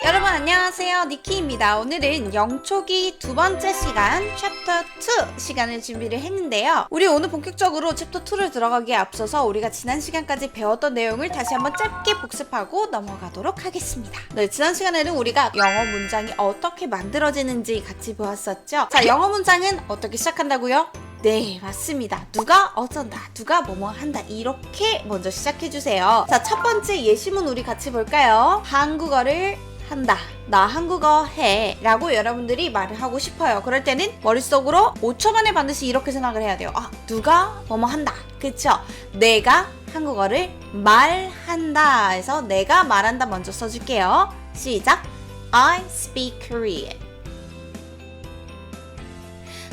여러분 안녕하세요, 니키입니다. 오늘은 영초기 두 번째 시간 챕터 2 시간을 준비를 했는데요. 우리 오늘 본격적으로 챕터 2를 들어가기에 앞서서 우리가 지난 시간까지 배웠던 내용을 다시 한번 짧게 복습하고 넘어가도록 하겠습니다. 네, 지난 시간에는 우리가 영어 문장이 어떻게 만들어지는지 같이 보았었죠. 자, 영어 문장은 어떻게 시작한다고요? 네, 맞습니다. 누가 어쩐다, 누가 뭐뭐 한다, 이렇게 먼저 시작해주세요. 자, 첫 번째 예시문 우리 같이 볼까요? 한국어를 한다, 나 한국어 해 라고 여러분들이 말을 하고 싶어요. 그럴 때는 머릿속으로 5초 만에 반드시 이렇게 생각을 해야 돼요. 누가 뭐뭐 한다, 그쵸? 내가 한국어를 말한다 해서 내가 말한다 먼저 써줄게요. 시작. I speak Korean.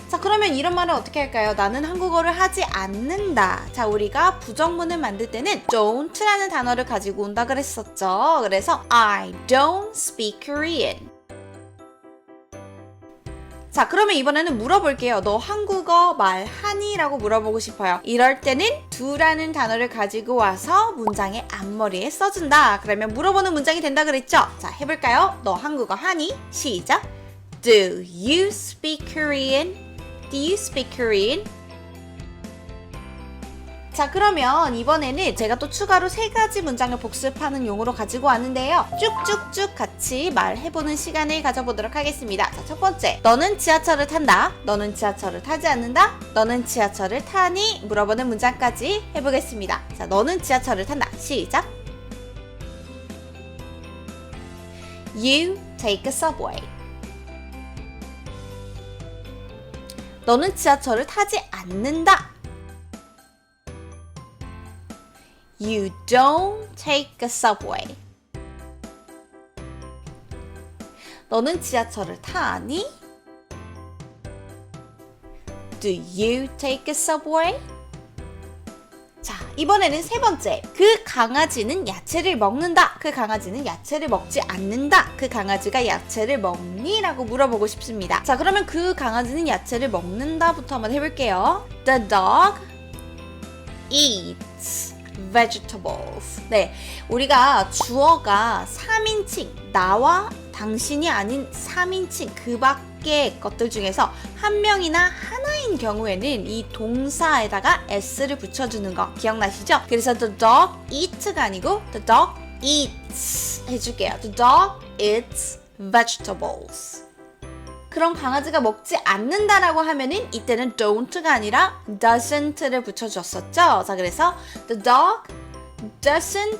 자, 그러면 이런 말은 어떻게 할까요? 나는 한국어를 하지 않는다. 자, 우리가 부정문을 만들 때는 don't라는 단어를 가지고 온다 그랬었죠. 그래서 I don't speak Korean. 자, 그러면 이번에는 물어볼게요. 너 한국어 말하니? 라고 물어보고 싶어요. 이럴 때는 do라는 단어를 가지고 와서 문장의 앞머리에 써준다. 그러면 물어보는 문장이 된다 그랬죠? 자, 해볼까요? 너 한국어 하니? 시작. Do you speak Korean? Do you speak Korean? 자, 그러면 이번에는 제가 또 추가로 3가지 문장을 복습하는 용어로 가지고 왔는데요. 쭉쭉쭉 같이 말해보는 시간을 가져보도록 하겠습니다. 자, 첫 번째. 너는 지하철을 탄다. 너는 지하철을 타지 않는다. 너는 지하철을 타니? 물어보는 문장까지 해보겠습니다. 자, 너는 지하철을 탄다. 시작. You take a subway. 너는 지하철을 타지 않는다. You don't take a subway. 너는 지하철을 타니? Do you take a subway? 자, 이번에는 3번째. 그 강아지는 야채를 먹는다. 그 강아지는 야채를 먹지 않는다. 그 강아지가 야채를 먹니? 라고 물어보고 싶습니다. 자, 그러면 그 강아지는 야채를 먹는다부터 한번 해볼게요. The dog eats vegetables. 네, 우리가 주어가 3인칭, 나와 당신이 아닌 3인칭 그 밖의 것들 중에서 한 명이나 하나인 경우에는 이 동사에다가 s를 붙여주는 거 기억나시죠? 그래서 the dog eat가 아니고 the dog eats 해줄게요. The dog eats vegetables. 그럼 강아지가 먹지 않는다라고 하면은 이때는 don't가 아니라 doesn't를 붙여줬었죠. 자, 그래서 the dog doesn't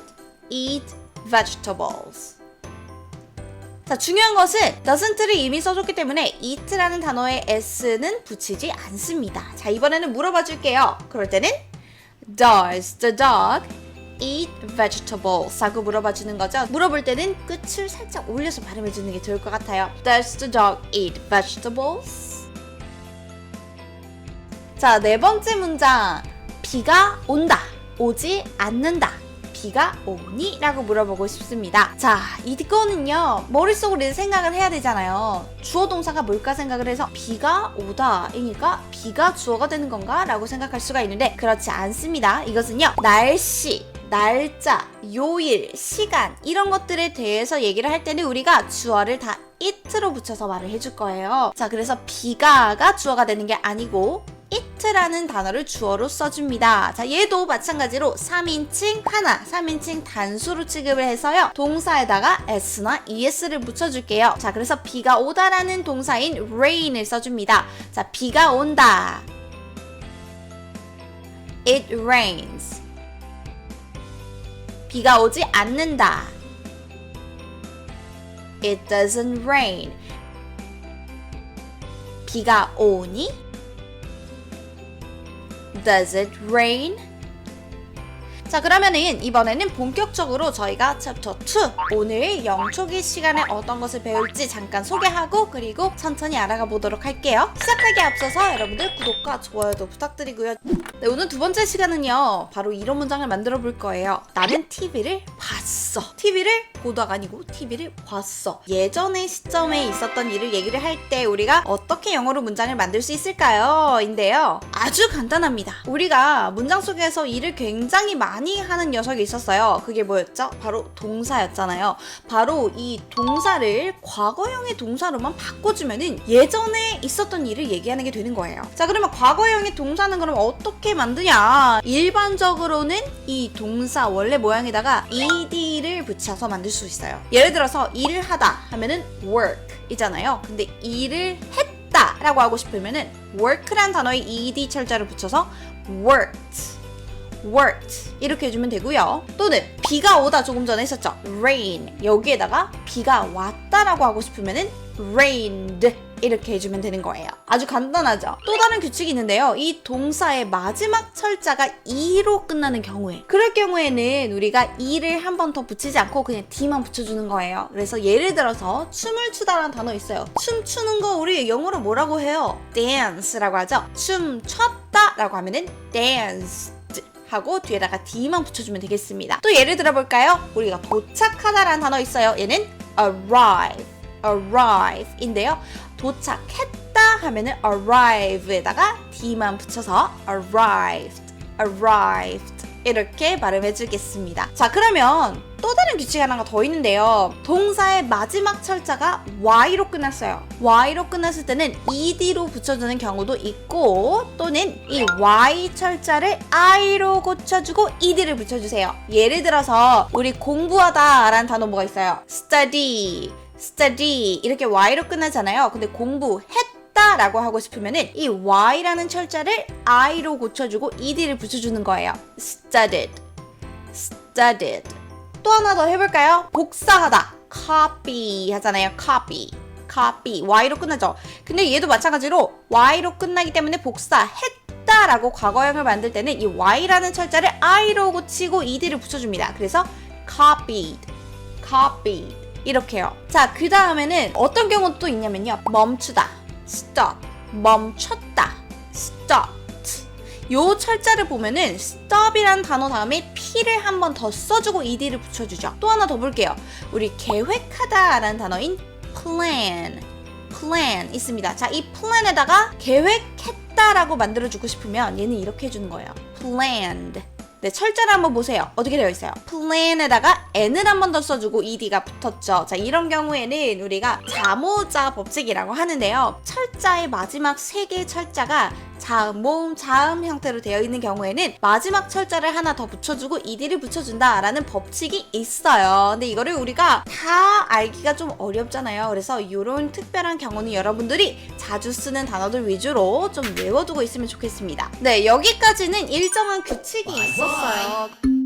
eat vegetables. 자, 중요한 것은 doesn't를 이미 써줬기 때문에 eat라는 단어에 s는 붙이지 않습니다. 자, 이번에는 물어봐 줄게요. 그럴 때는 Does the dog eat vegetables? 하고 물어봐 주는 거죠. 물어볼 때는 끝을 살짝 올려서 발음해 주는 게 좋을 것 같아요. Does the dog eat vegetables? 자, 4번째 문장. 비가 온다, 오지 않는다. 비가 오니? 라고 물어보고 싶습니다. 자, 이거는요, 머릿속으로 생각을 해야 되잖아요. 주어 동사가 뭘까 생각을 해서 비가 오다 이니까 비가 주어가 되는 건가? 라고 생각할 수가 있는데 그렇지 않습니다. 이것은요, 날씨, 날짜, 요일, 시간 이런 것들에 대해서 얘기를 할 때는 우리가 주어를 다 it로 붙여서 말을 해줄 거예요. 자, 그래서 비가가 주어가 되는 게 아니고 it라는 단어를 주어로 써줍니다. 자, 얘도 마찬가지로 3인칭 하나, 3인칭 단수로 취급을 해서요, 동사에다가 s나 es를 붙여줄게요. 자, 그래서 비가 오다라는 동사인 rain을 써줍니다. 자, 비가 온다. It rains. 비가 오지 않는다. It doesn't rain. 비가 오니? Does it rain? 자, 그러면은 이번에는 본격적으로 저희가 챕터 2 오늘 영초기 시간에 어떤 것을 배울지 잠깐 소개하고 그리고 천천히 알아가 보도록 할게요. 시작하기에 앞서서 여러분들 구독과 좋아요도 부탁드리고요. 네, 오늘 두 번째 시간은요, 바로 이런 문장을 만들어 볼 거예요. 나는 TV를 봤어. TV를 보다가 아니고 TV를 봤어. 예전의 시점에 있었던 일을 얘기를 할 때 우리가 어떻게 영어로 문장을 만들 수 있을까요? 인데요, 아주 간단합니다. 우리가 문장 속에서 일을 굉장히 많이 많이 하는 녀석이 있었어요. 그게 뭐였죠? 바로 동사였잖아요. 바로 이 동사를 과거형의 동사로만 바꿔주면은 예전에 있었던 일을 얘기하는 게 되는 거예요. 자, 그러면 과거형의 동사는 그럼 어떻게 만드냐? 일반적으로는 이 동사 원래 모양에다가 ed를 붙여서 만들 수 있어요. 예를 들어서 일을 하다 하면은 work 이잖아요. 근데 일을 했다 라고 하고 싶으면은 work란 단어에 ed 철자를 붙여서 worked 이렇게 해주면 되고요. 또는 비가 오다 조금 전에 했었죠. rain 여기에다가 비가 왔다라고 하고 싶으면은 rained 이렇게 해주면 되는 거예요. 아주 간단하죠. 또 다른 규칙이 있는데요. 이 동사의 마지막 철자가 e로 끝나는 경우에 그럴 경우에는 우리가 e를 한 번 더 붙이지 않고 그냥 d만 붙여주는 거예요. 그래서 예를 들어서 춤을 추다라는 단어 있어요. 춤추는 거 우리 영어로 뭐라고 해요? dance라고 하죠. 춤췄다 라고 하면은 danced 하고 뒤에다가 d만 붙여주면 되겠습니다. 또 예를 들어볼까요? 우리가 도착하다라는 단어 있어요. 얘는 arrive인데요. 도착했다 하면은 arrive에다가 d만 붙여서 arrived 이렇게 발음해 주겠습니다. 자, 그러면 또 다른 규칙 하나가 더 있는데요. 동사의 마지막 철자가 y로 끝났어요. y로 끝났을 때는 ed로 붙여주는 경우도 있고 또는 이 y 철자를 i로 고쳐주고 ed를 붙여주세요. 예를 들어서 우리 공부하다 라는 단어 뭐가 있어요? study 이렇게 y로 끝나잖아요. 근데 공부했다 라고 하고 싶으면은 이 y라는 철자를 i로 고쳐주고 ed를 붙여주는 거예요. studied 또 하나 더 해볼까요? 복사하다 copy 하잖아요. copy y로 끝나죠. 근데 얘도 마찬가지로 y로 끝나기 때문에 복사했다 라고 과거형을 만들 때는 이 y라는 철자를 i로 고치고 ed를 붙여줍니다. 그래서 copied 이렇게요. 자, 그 다음에는 어떤 경우도 또 있냐면요. 멈추다 stop 멈췄다 stopped 요 철자를 보면은 stop이라는 단어 다음에 p를 한 번 더 써주고 ed를 붙여주죠. 또 하나 더 볼게요. 우리 계획하다 라는 단어인 plan 있습니다. 자, 이 plan에다가 계획했다 라고 만들어주고 싶으면 얘는 이렇게 해주는 거예요. planned. 네, 철자를 한번 보세요. 어떻게 되어 있어요? plan에다가 n을 한 번 더 써주고 ed가 붙었죠. 자, 이런 경우에는 우리가 자모자 법칙이라고 하는데요. 철자의 마지막 3개의 철자가 자음, 모음, 자음 형태로 되어 있는 경우에는 마지막 철자를 하나 더 붙여주고 ed를 붙여준다라는 법칙이 있어요. 근데 이거를 우리가 다 알기가 좀 어렵잖아요. 그래서 이런 특별한 경우는 여러분들이 자주 쓰는 단어들 위주로 좀 외워두고 있으면 좋겠습니다. 네, 여기까지는 일정한 규칙이 있었어요.